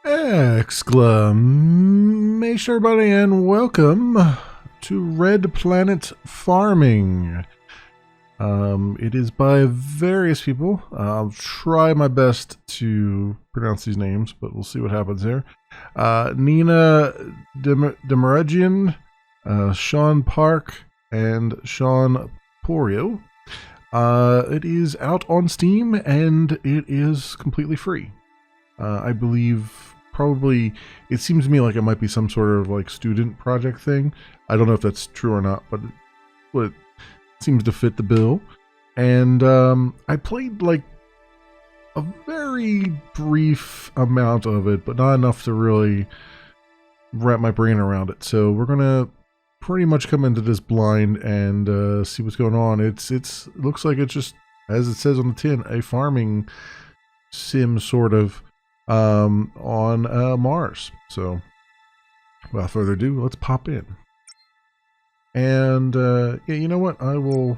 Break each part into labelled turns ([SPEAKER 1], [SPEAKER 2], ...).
[SPEAKER 1] Exclamation, everybody, and welcome to Red Planet Farming. It is by various people. I'll try my best to pronounce these names, but we'll see what happens here. Nina Demaragian, Sean Park, and Sean Porio. It is out on Steam, and it is completely free. I believe probably, it seems to me like it might be some sort of like student project thing. I don't know if that's true or not, but it seems to fit the bill. And I played like a very brief amount of it, but not enough to really wrap my brain around it. So we're gonna pretty much come into this blind and see what's going on. It looks like it's just, as it says on the tin, a farming sim sort of on Mars. So without further ado, let's pop in. And yeah, you know what? I will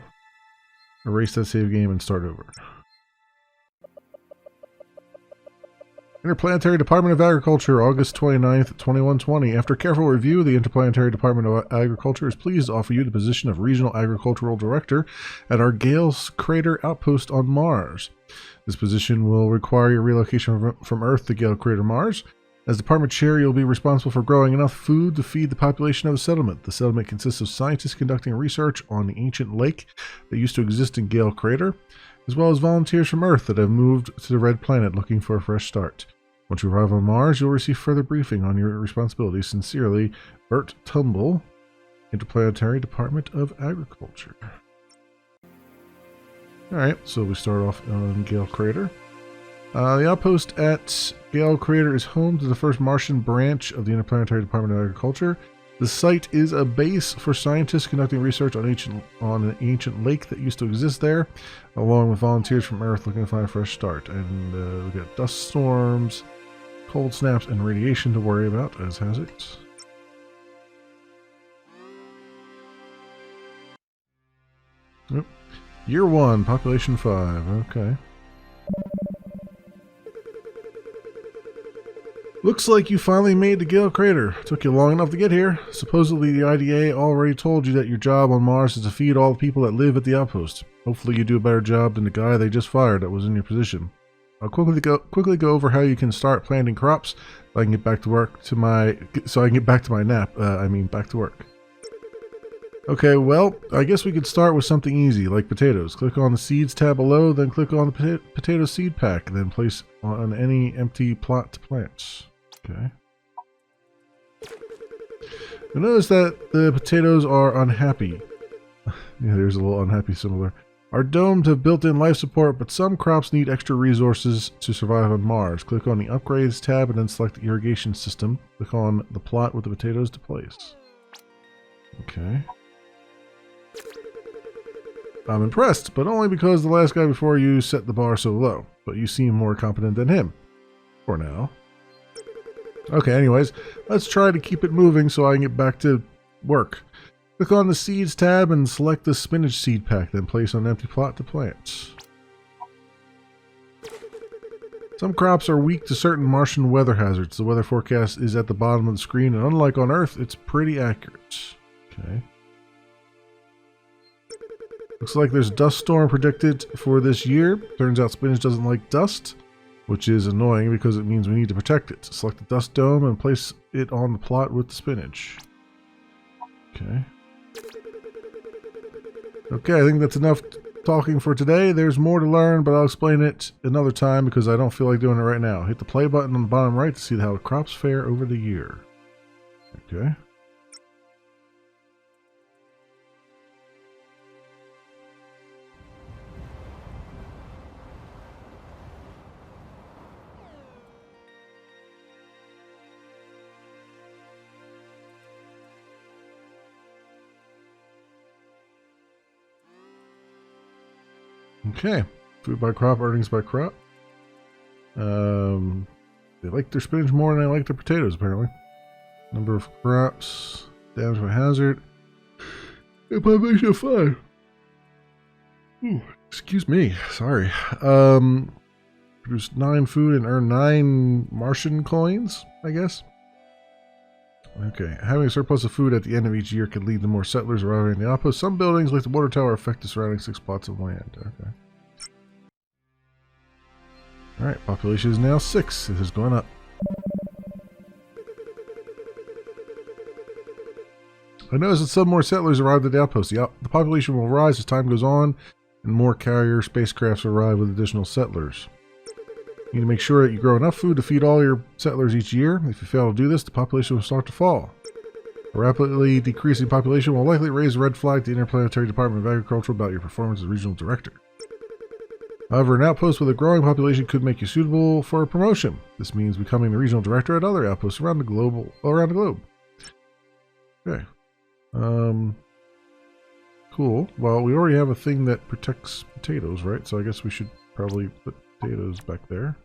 [SPEAKER 1] erase that save game and start over. Interplanetary Department of Agriculture, August 29th, 2120. After careful review, the Interplanetary Department of Agriculture is pleased to offer you the position of Regional Agricultural Director at our Gales Crater Outpost on Mars. This position will require your relocation from Earth to Gale Crater Mars. As Department Chair, you'll be responsible for growing enough food to feed the population of the settlement. The settlement consists of scientists conducting research on the ancient lake that used to exist in Gale Crater, as well as volunteers from Earth that have moved to the Red Planet looking for a fresh start. Once you arrive on Mars, you'll receive further briefing on your responsibilities. Sincerely, Bert Tumble, Interplanetary Department of Agriculture. Alright, so we start off on Gale Crater. The outpost at Gale Crater is home to the first Martian branch of the Interplanetary Department of Agriculture. The site is a base for scientists conducting research on an ancient lake that used to exist there, along with volunteers from Earth looking to find a fresh start. And we got dust storms, cold snaps, and radiation to worry about as hazards. Yep. Year 1, population 5. Okay. Looks like you finally made the Gale Crater. Took you long enough to get here. Supposedly the IDA already told you that your job on Mars is to feed all the people that live at the outpost. Hopefully you do a better job than the guy they just fired that was in your position. I'll quickly go over how you can start planting crops so I can get back to work back to work. Okay, well, I guess we could start with something easy, like potatoes. Click on the Seeds tab below, then click on the potato seed pack, then place on any empty plot to plant. Okay. You'll notice that the potatoes are unhappy. Yeah, there's a little unhappy similar. Our domes have built-in life support, but some crops need extra resources to survive on Mars. Click on the Upgrades tab and then select the irrigation system. Click on the plot with the potatoes to place. Okay. I'm impressed, but only because the last guy before you set the bar so low. But you seem more competent than him. For now. Okay, anyways, let's try to keep it moving so I can get back to work. Click on the Seeds tab and select the spinach seed pack, then place on an empty plot to plant. Some crops are weak to certain Martian weather hazards. The weather forecast is at the bottom of the screen, and unlike on Earth, it's pretty accurate. Okay. Looks like there's a dust storm predicted for this year. Turns out spinach doesn't like dust, which is annoying because it means we need to protect it. Select the dust dome and place it on the plot with the spinach. Okay. Okay, I think that's enough talking for today. There's more to learn, but I'll explain it another time because I don't feel like doing it right now. Hit the play button on the bottom right to see how the crops fare over the year. Okay. Okay, food by crop, earnings by crop. They like their spinach more than they like their potatoes, apparently. Number of crops, damage by hazard, and population of 5. Ooh, excuse me, sorry. produce 9 food and earn 9 Martian coins, I guess. Okay, having a surplus of food at the end of each year could lead to more settlers arriving in the outpost. Some buildings, like the water tower, affect the surrounding 6 plots of land. Okay. Alright, population is now 6. It has gone up. I noticed that some more settlers arrived at the outpost. The population will rise as time goes on, and more carrier spacecrafts arrive with additional settlers. You need to make sure that you grow enough food to feed all your settlers each year. If you fail to do this, the population will start to fall. A rapidly decreasing population will likely raise a red flag to the Interplanetary Department of Agriculture about your performance as regional director. However, an outpost with a growing population could make you suitable for a promotion. This means becoming the regional director at other outposts around the globe. Okay. Cool. Well, we already have a thing that protects potatoes, right? So I guess we should probably put potatoes back there.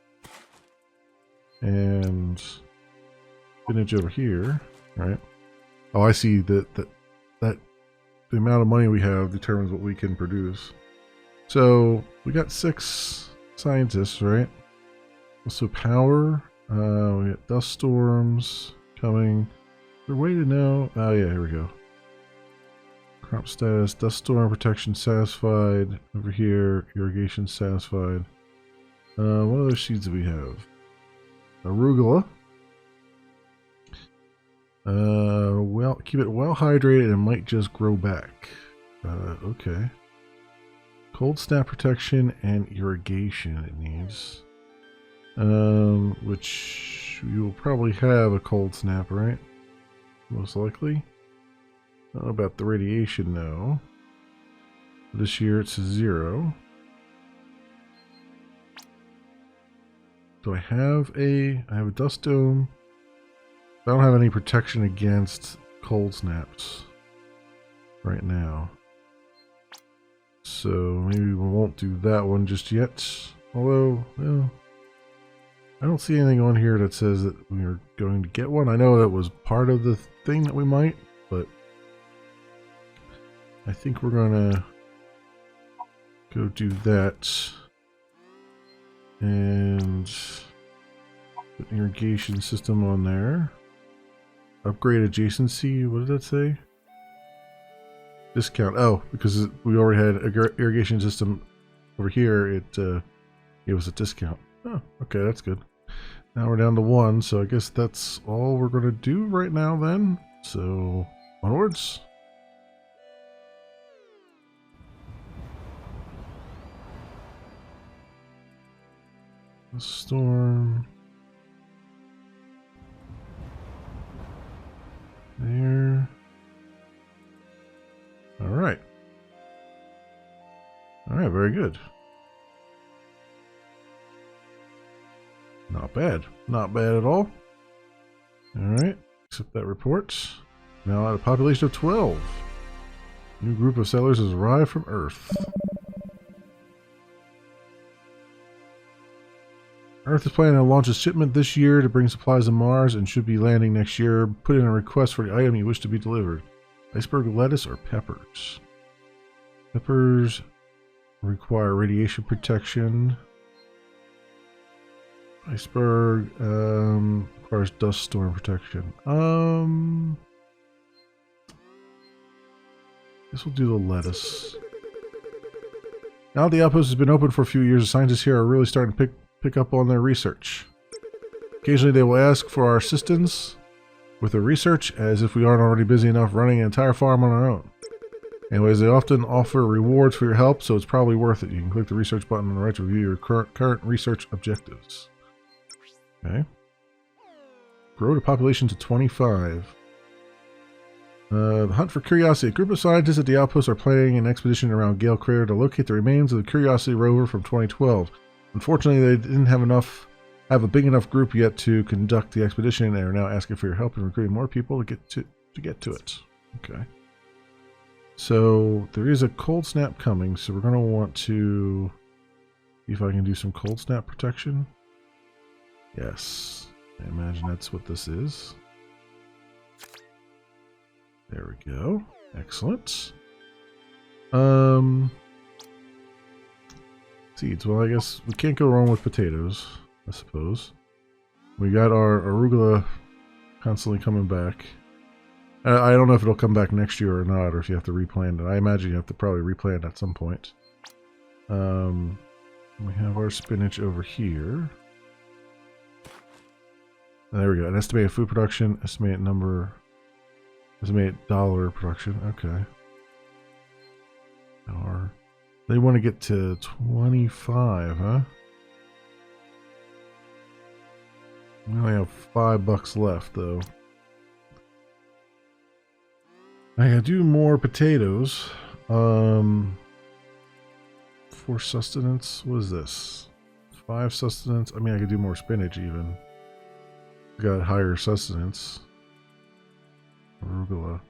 [SPEAKER 1] And spinach over here, right? Oh, I see that the amount of money we have determines what we can produce. So we got 6 scientists, right? Also power. We got dust storms coming. Is there a way to know? Oh yeah, here we go. Crop status, dust storm protection satisfied. Over here, irrigation satisfied. What other seeds do we have? Arugula. Well, keep it well hydrated and might just grow back. Okay. Cold snap protection and irrigation it needs. Which you will probably have a cold snap, right? Most likely. I don't know about the radiation though. This year it's 0. Do I have a dust dome? I don't have any protection against cold snaps right now. So maybe we won't do that one just yet. Although, well, I don't see anything on here that says that we are going to get one. I know that was part of the thing that we might, but I think we're gonna go do that. And put an irrigation system on there. Upgrade adjacency, what did that say? Discount. Oh, because we already had an irrigation system over here, it gave us a discount. Oh, okay, that's good. Now we're down to 1, so I guess that's all we're going to do right now then. So, onwards. Storm. There. Alright. Alright, very good. Not bad. Not bad at all. Alright, accept that report. Now at a population of 12. New group of settlers has arrived from Earth. Earth is planning to launch a shipment this year to bring supplies to Mars and should be landing next year. Put in a request for the item you wish to be delivered. Iceberg lettuce or peppers? Peppers require radiation protection. Iceberg requires dust storm protection. Guess we'll do the lettuce. Now the outpost has been open for a few years, the scientists here are really starting to pick up on their research. Occasionally they will ask for our assistance with the research, as if we aren't already busy enough running an entire farm on our own. Anyways, they often offer rewards for your help, so it's probably worth it. You can click the research button on the right to review your current research objectives. Okay. Grow the population to 25. The hunt for Curiosity. A group of scientists at the outpost are planning an expedition around Gale Crater to locate the remains of the Curiosity rover from 2012. Unfortunately, they didn't have a big enough group yet to conduct the expedition, and they are now asking for your help in recruiting more people to get to it. Okay. So there is a cold snap coming, so we're going to want to see if I can do some cold snap protection. Yes, I imagine that's what this is. There we go. Excellent. Seeds. Well, I guess we can't go wrong with potatoes, I suppose. We got our arugula constantly coming back. I don't know if it'll come back next year or not, or if you have to replant it. I imagine you have to probably replant at some point. We have our spinach over here. There we go. An estimated food production, estimated number, estimated dollar production. Okay. They want to get to 25, huh? We only have $5 left, though. I gotta do more potatoes. For sustenance, what is this? 5 sustenance. I mean, I could do more spinach even. Got higher sustenance. Arugula.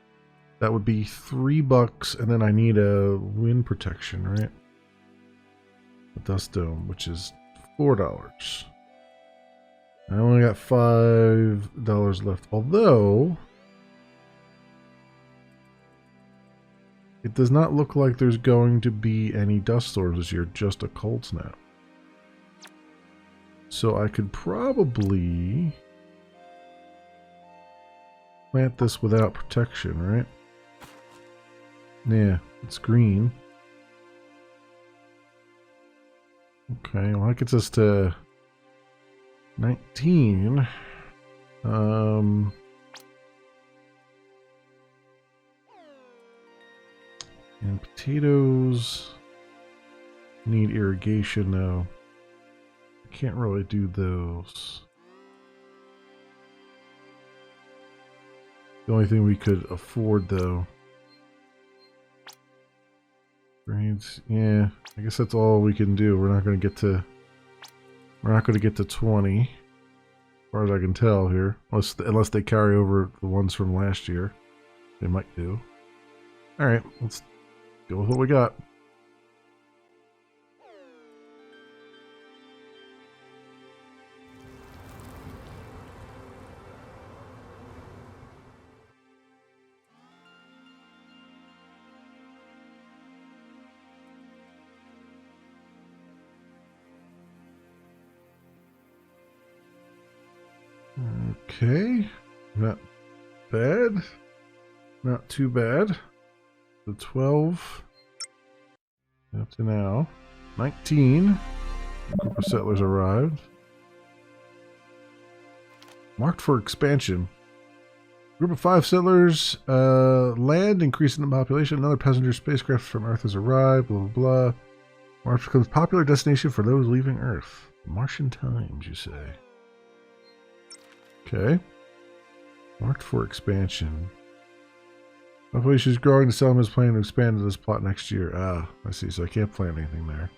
[SPEAKER 1] That would be $3, and then I need a wind protection, right? A dust dome, which is $4. I only got $5 left, although it does not look like there's going to be any dust storms this year, just a cold snap. So I could probably plant this without protection, right? Yeah, it's green. Okay, well that gets us to 19. And potatoes need irrigation though. I can't really do those. The only thing we could afford though. Grades, yeah, I guess that's all we can do. We're not going to get to 20, as far as I can tell here, unless they carry over the ones from last year. They might do. All right, let's go with what we got. Okay, not bad. Not too bad. The 12 up to now. 19. A group of settlers arrived. Marked for expansion. Group of 5 settlers. Land increasing in population. Another passenger spacecraft from Earth has arrived. Blah, blah, blah. Mars becomes a popular destination for those leaving Earth. Martian Times, you say. Okay. Marked for expansion. Population is growing. The settlement is planning to expand to this plot next year. Ah, I see. So I can't plant anything there.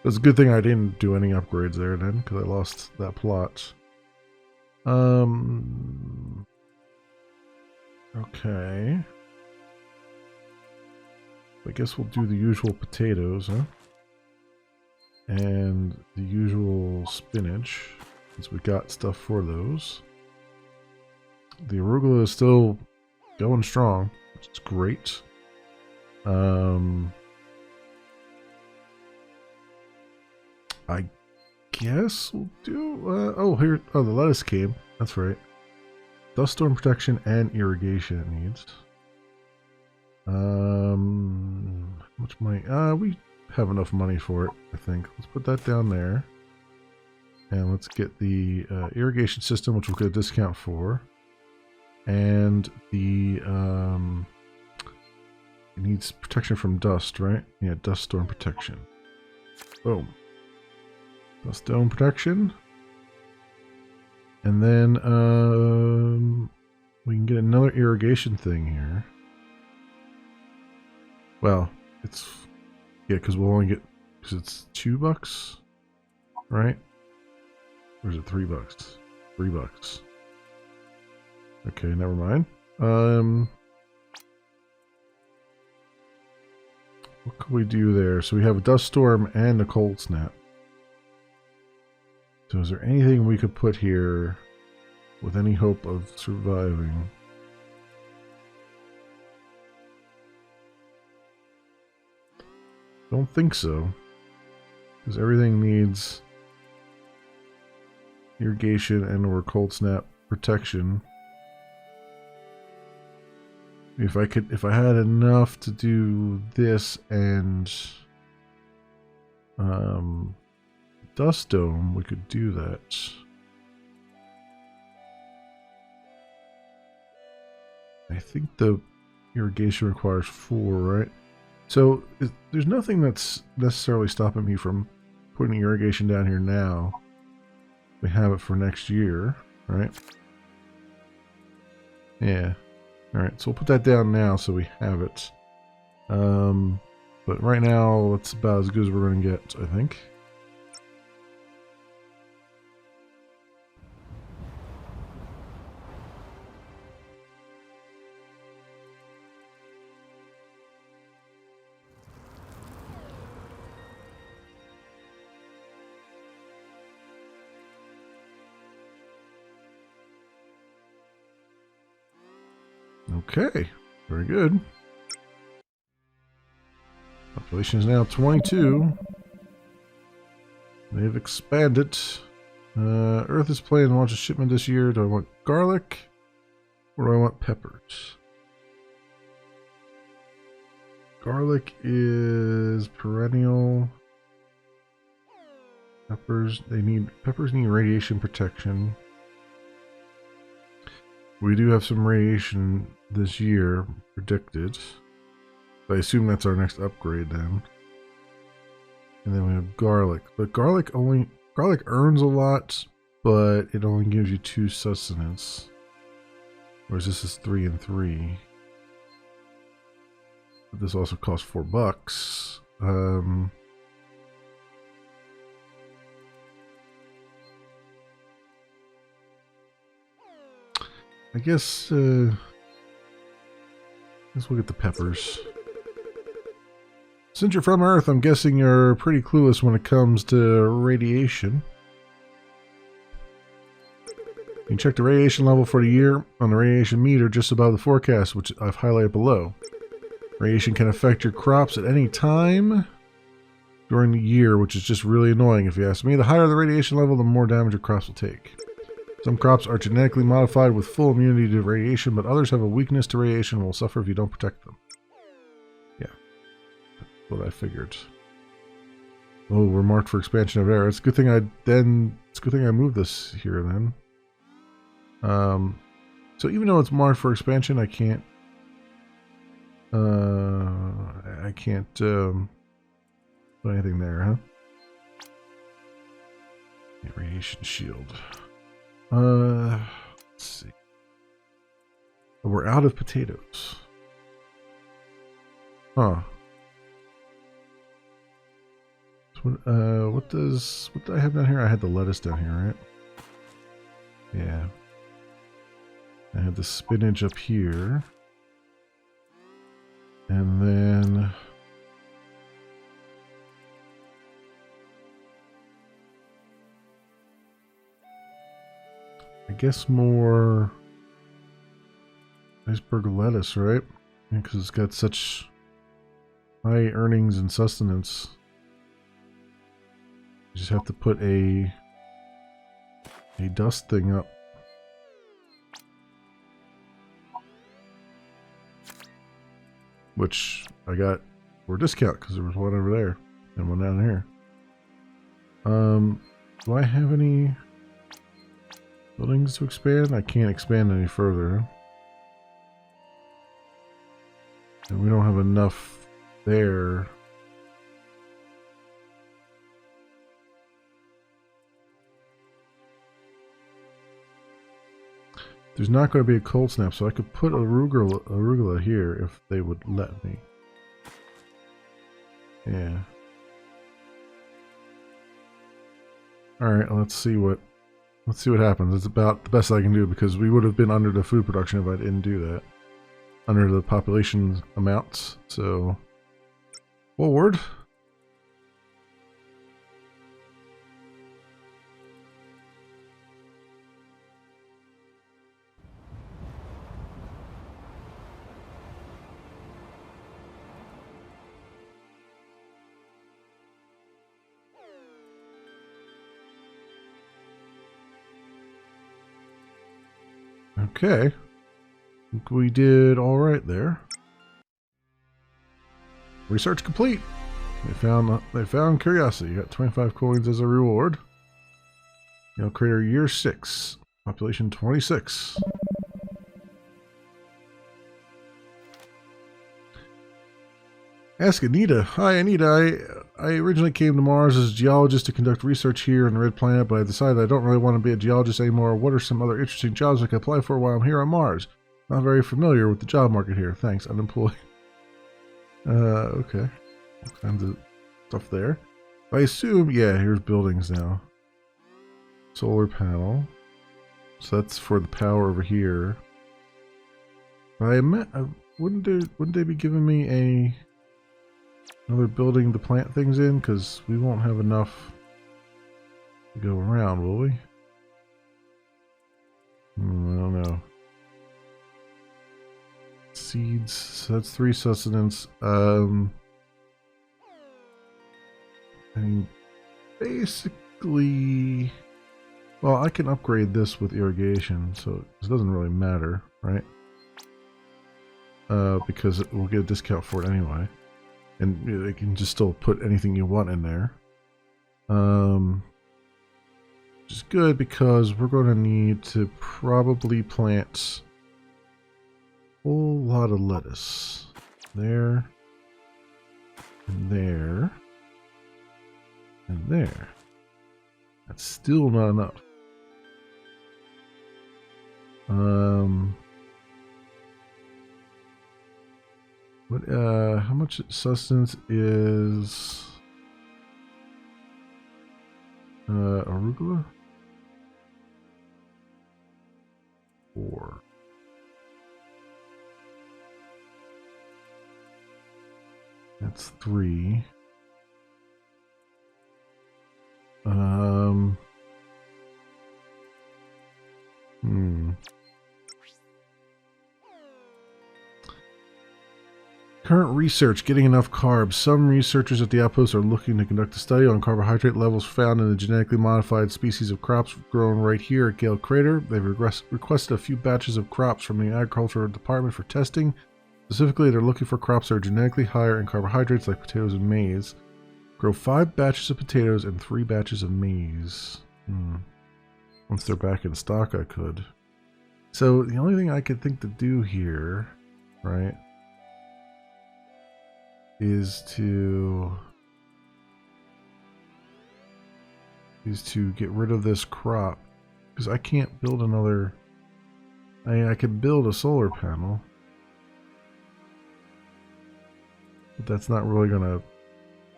[SPEAKER 1] It's a good thing I didn't do any upgrades there then, because I lost that plot. Okay. I guess we'll do the usual potatoes, huh? And the usual spinach, since we got stuff for those. The arugula is still going strong, which is great. I guess we'll do... the lettuce came. That's right. Dust storm protection and irrigation it needs. How much money? We have enough money for it, I think. Let's put that down there. And let's get the irrigation system, which we'll get a discount for. And the... it needs protection from dust, right? Yeah, dust storm protection. Boom. Dust dome protection. And then we can get another irrigation thing here. Well, it's... yeah, because we'll only get... because it's $2, right? Or is it $3? $3. Okay, never mind. What can we do there? So we have a dust storm and a cold snap. So is there anything we could put here with any hope of surviving? Don't think so. Because everything needs irrigation and or cold snap protection. If I had enough to do this and dust dome, we could do that. I think the irrigation requires 4, right? So there's nothing that's necessarily stopping me from putting irrigation down here now. We have it for next year, right? Yeah. Alright, so we'll put that down now so we have it. But right now, it's about as good as we're going to get, I think. Okay, very good. Population is now 22. They've expanded. Earth is planning to launch a shipment this year. Do I want garlic or do I want peppers? Garlic is perennial. Peppers need radiation protection. We do have some radiation this year predicted. I assume that's our next upgrade then. And then we have garlic. But garlic earns a lot, but it only gives you 2 sustenance. Whereas this is 3 and 3. But this also costs $4. I guess let's look at the peppers. Since you're from Earth, I'm guessing you're pretty clueless when it comes to radiation. You can check the radiation level for the year on the radiation meter just above the forecast, which I've highlighted below. Radiation can affect your crops at any time during the year, which is just really annoying if you ask me. The higher the radiation level, the more damage your crops will take. Some crops are genetically modified with full immunity to radiation, but others have a weakness to radiation and will suffer if you don't protect them. Yeah, that's what I figured. Oh, we're marked for expansion of air. It's a good thing I moved this here then. So even though it's marked for expansion, I can't put anything there, huh? Yeah, radiation shield. Let's see. We're out of potatoes. Huh. So what do I have down here? I had the lettuce down here, right? Yeah. I had the spinach up here. And then I guess more iceberg lettuce, right? Because it's got such high earnings and sustenance. You just have to put a dust thing up. Which I got for a discount because there was one over there and one down here. Do I have any buildings to expand? I can't expand any further. And we don't have enough there. There's not going to be a cold snap, so I could put arugula here if they would let me. Yeah. Alright, let's see what happens. It's about the best I can do because we would have been under the food production if I didn't do that. Under the population amounts. So forward. Okay. I think we did all right there. Research complete. They found curiosity. You got 25 coins as a reward. Crater year 6. Population 26. Ask Anita. Hi, Anita. I originally came to Mars as a geologist to conduct research here on the Red Planet, but I decided I don't really want to be a geologist anymore. What are some other interesting jobs I can apply for while I'm here on Mars? Not very familiar with the job market here. Thanks, unemployed. Okay. All kinds of stuff there. I assume, yeah, here's buildings now. Solar panel. So that's for the power over here. Wouldn't they be giving me another building to plant things in? Because we won't have enough to go around, will we? I don't know. Seeds. So that's 3 sustenance. I mean, basically, well, I can upgrade this with irrigation, so it doesn't really matter, right? Because we'll get a discount for it anyway. And they can just still put anything you want in there. Which is good because we're going to need to probably plant a whole lot of lettuce. There. And there. And there. That's still not enough. How much sustenance is arugula? 4. That's 3. Current research, getting enough carbs. Some researchers at the outpost are looking to conduct a study on carbohydrate levels found in the genetically modified species of crops grown right here at Gale Crater. They've requested a few batches of crops from the agricultural department for testing. Specifically, they're looking for crops that are genetically higher in carbohydrates like potatoes and maize. Grow 5 batches of potatoes and 3 batches of maize. Once they're back in stock, I could. So the only thing I could think to do here, right, is to get rid of this crop, because I can't build another. I could build a solar panel, but that's not really going to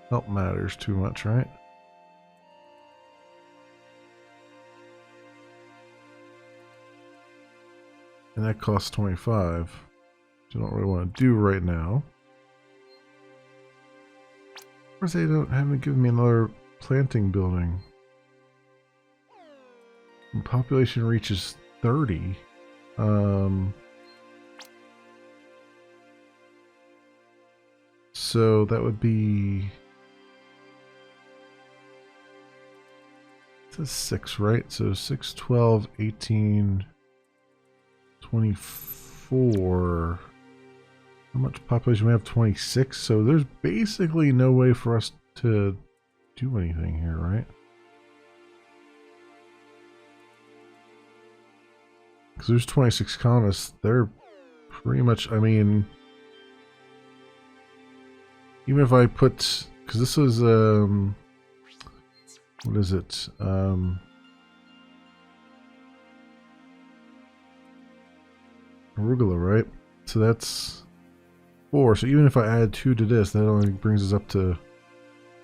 [SPEAKER 1] help matters too much, right? And that costs 25, which I don't really want to do right now. Of course, they haven't given me another planting building. And population reaches 30. So that would be, it says 6, right? So 6, 12, 18, 24. How much population we have? 26. So there's basically no way for us to do anything here, right? Because there's 26 colonists. They're pretty much, I mean, even if I put, because this is, what is it? Arugula, right? So that's 4. So even if I add 2 to this, that only brings us up to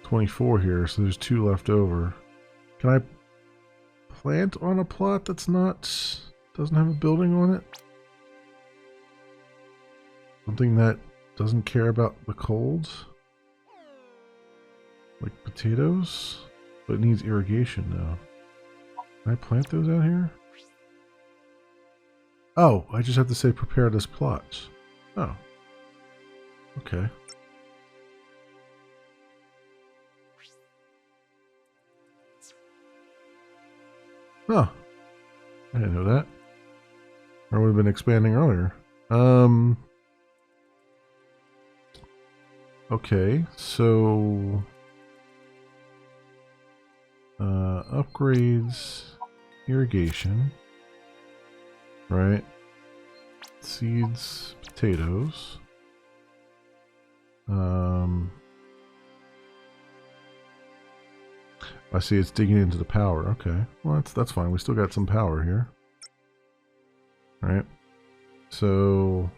[SPEAKER 1] 24 here. So there's 2 left over. Can I plant on a plot that's doesn't have a building on it? Something that doesn't care about the cold? Like potatoes? But it needs irrigation now. Can I plant those out here? Oh, I just have to say prepare this plot. Oh. Okay. Huh. I didn't know that. Or would have been expanding earlier. Okay, so upgrades, irrigation, right? Seeds, potatoes. I see it's digging into the power. Okay, well that's fine. We still got some power here, right? So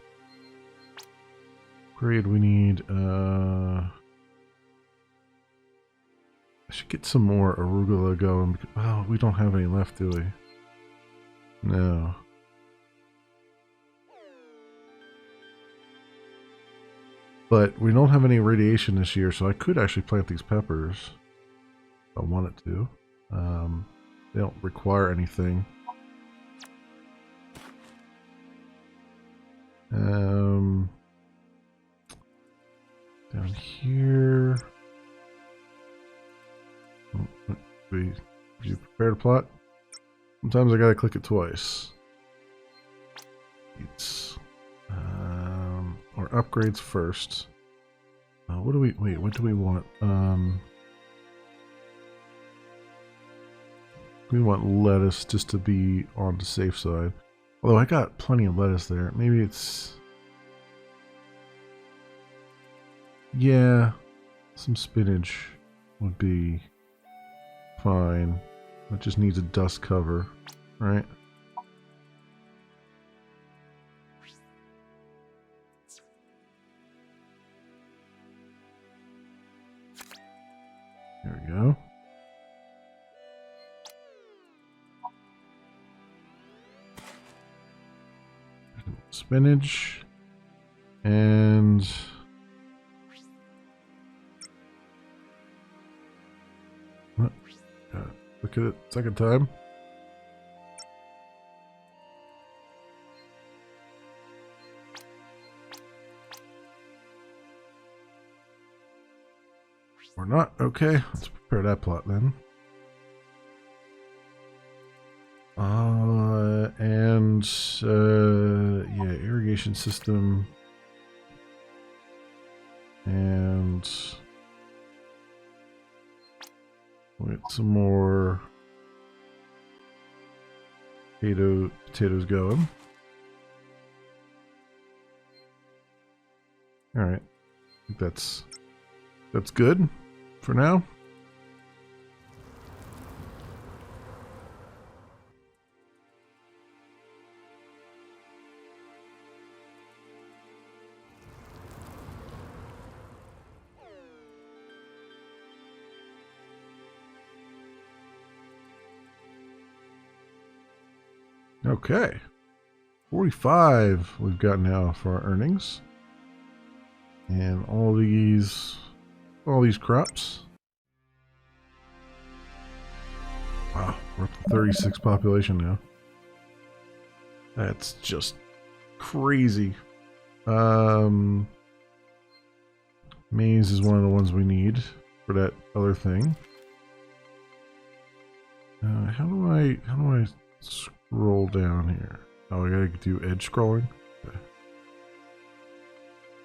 [SPEAKER 1] upgrade. We need. I should get some more arugula going. Oh, we don't have any left, do we? No. But we don't have any radiation this year, so I could actually plant these peppers if I wanted to. They don't require anything. Down here. Did you prepare to plot? Sometimes I gotta click it twice. It's or upgrades first. What do we wait? What do we want? We want lettuce just to be on the safe side. Although I got plenty of lettuce there. Maybe it's yeah, some spinach would be fine. It just needs a dust cover, right? There we go. Spinach and look at it second time. Or not. Okay, let's prepare that plot then. Yeah, irrigation system. And we'll get some more potatoes going. All right, I think that's good for now. Okay, 45 we've got now for our earnings, and all these crops. Wow, we're up to 36 population now. That's just crazy. Maize is one of the ones we need for that other thing. How do I scroll down here? Oh, I gotta do edge scrolling. Okay.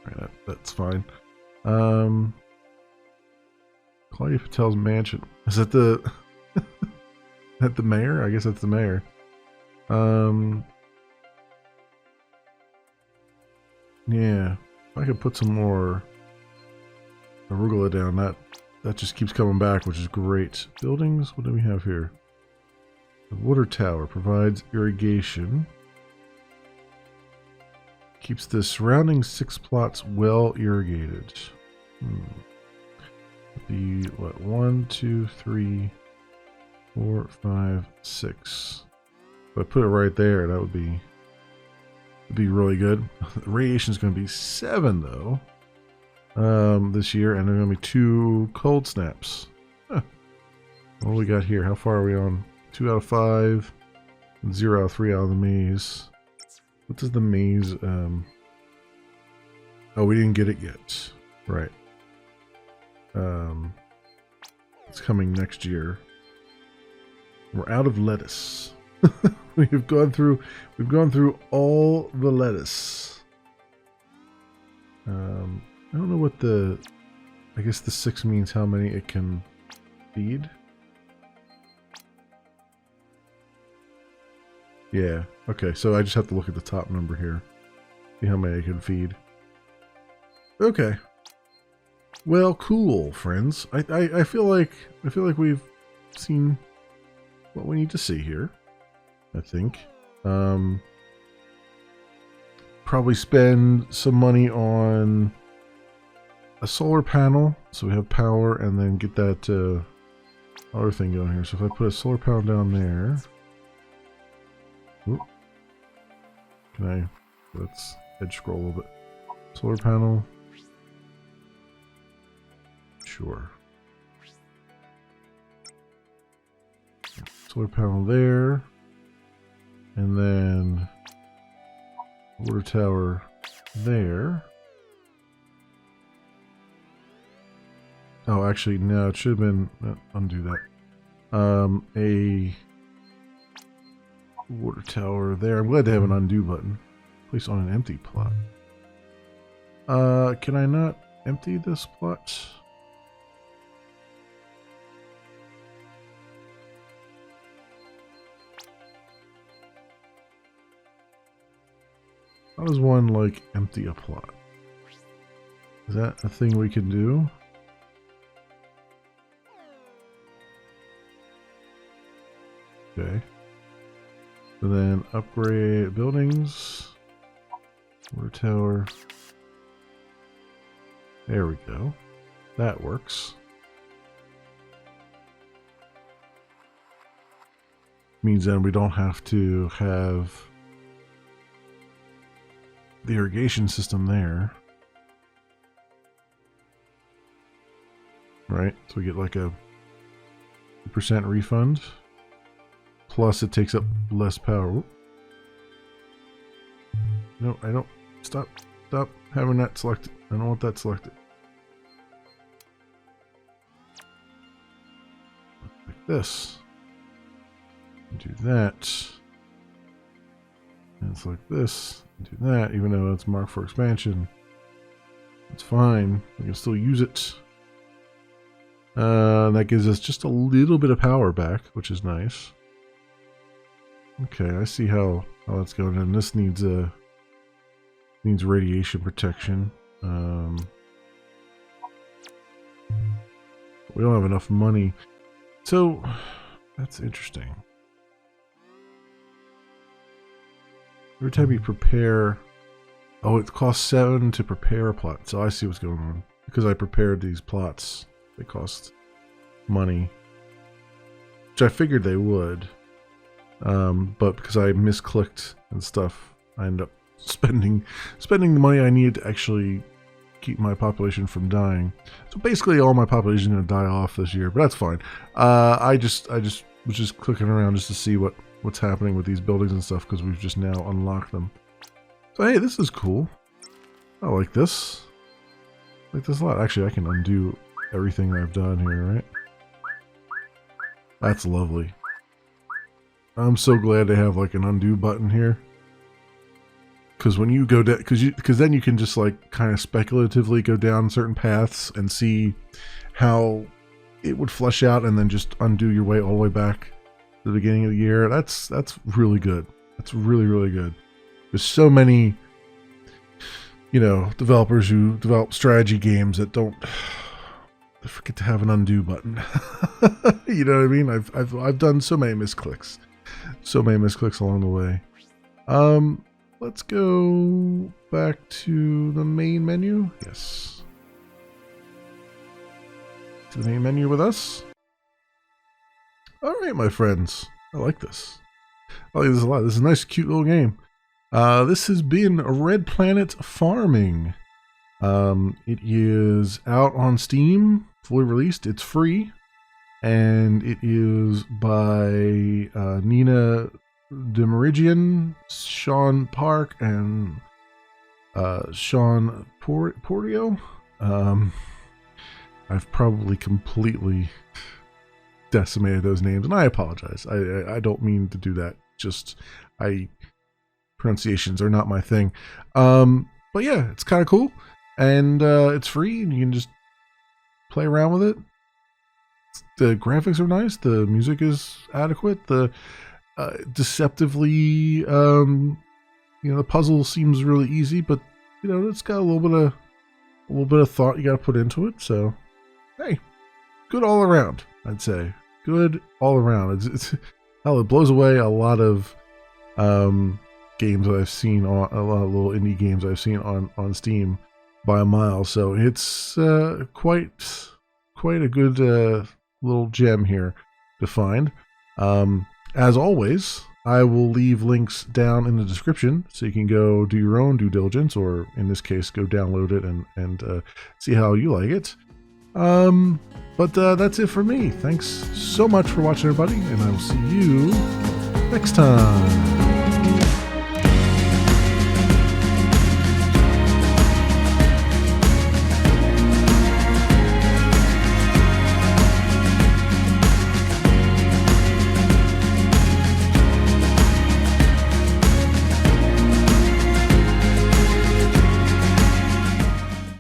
[SPEAKER 1] Alright, that's fine. Claudia Patel's mansion. Is that the that the mayor? I guess that's the mayor. Yeah. If I could put some more arugula down, that just keeps coming back, which is great. Buildings, what do we have here? The water tower provides irrigation. Keeps the surrounding 6 plots well irrigated. The what? 1, 2, 3, 4, 5, 6. If I put it right there, that would be really good. The radiation is going to be 7 though this year, and there are going to be 2 cold snaps. Huh. What do we got here? How far are we on? 2 out of 5, and 0 out of 3 out of the maze. What does the maze? Oh, we didn't get it yet. Right. It's coming next year. We're out of lettuce. we've gone through all the lettuce. I don't know what I guess the 6 means how many it can feed. Yeah, okay, so I just have to look at the top number here. See how many I can feed. Okay. Well, cool, friends. I feel like we've seen what we need to see here. I think. Probably spend some money on a solar panel so we have power, and then get that other thing going here. So if I put a solar panel down there, let's edge scroll a little bit. Solar panel, sure. Solar panel there, and then water tower there. Oh, actually, no, it should have been, undo that. A water tower there. I'm glad they have an undo button. Place on an empty plot. Can I not empty this plot? How does one, like, empty a plot? Is that a thing we can do? Okay. And then upgrade buildings. Water tower. There we go. That works. Means then we don't have to have the irrigation system there. Right? So we get like a 2% refund. Plus it takes up less power. No, I don't. Stop having that selected. I don't want that selected. Like this. Do that. And it's like this. Do that, even though it's marked for expansion. It's fine. We can still use it. That gives us just a little bit of power back, which is nice. Okay, I see how that's going. And this needs radiation protection. We don't have enough money, so that's interesting. Every time you prepare, oh, it costs 7 to prepare a plot. So I see what's going on because I prepared these plots. They cost money, which I figured they would. But because I misclicked and stuff, I ended up spending the money I needed to actually keep my population from dying. So basically all my population is going to die off this year, but that's fine. I just was just clicking around just to see what's happening with these buildings and stuff, because we've just now unlocked them. So hey, this is cool. I like this. I like this a lot. Actually, I can undo everything I've done here, right? That's lovely. I'm so glad they have like an undo button here. Because when you go down, because then you can just like kind of speculatively go down certain paths and see how it would flush out, and then just undo your way all the way back to the beginning of the year. That's really good. That's really, really good. There's so many, you know, developers who develop strategy games that don't forget to have an undo button. You know what I mean? I've done so many misclicks. So many misclicks along the way. Let's go back to the main menu. Yes. To the main menu with us. Alright, my friends. I like this. I like this a lot. This is a nice, cute little game. This has been Red Planet Farming. It is out on Steam, fully released. It's free. And it is by Nina Demeridian, Sean Park, and Sean Portio. I've probably completely decimated those names, and I apologize. I don't mean to do that. just pronunciations are not my thing. But yeah, it's kind of cool, and it's free, and you can just play around with it. The graphics are nice. The music is adequate. The deceptively, the puzzle seems really easy, but it's got a little bit of thought you got to put into it. So, hey, good all around. I'd say good all around. It blows away a lot of games that I've seen on a lot of little indie games I've seen on Steam by a mile. So it's quite a good little gem here to find. As always, I will leave links down in the description so you can go do your own due diligence, or in this case, go download it and see how you like it. But that's it for me. Thanks so much for watching, everybody, and I will see you next time.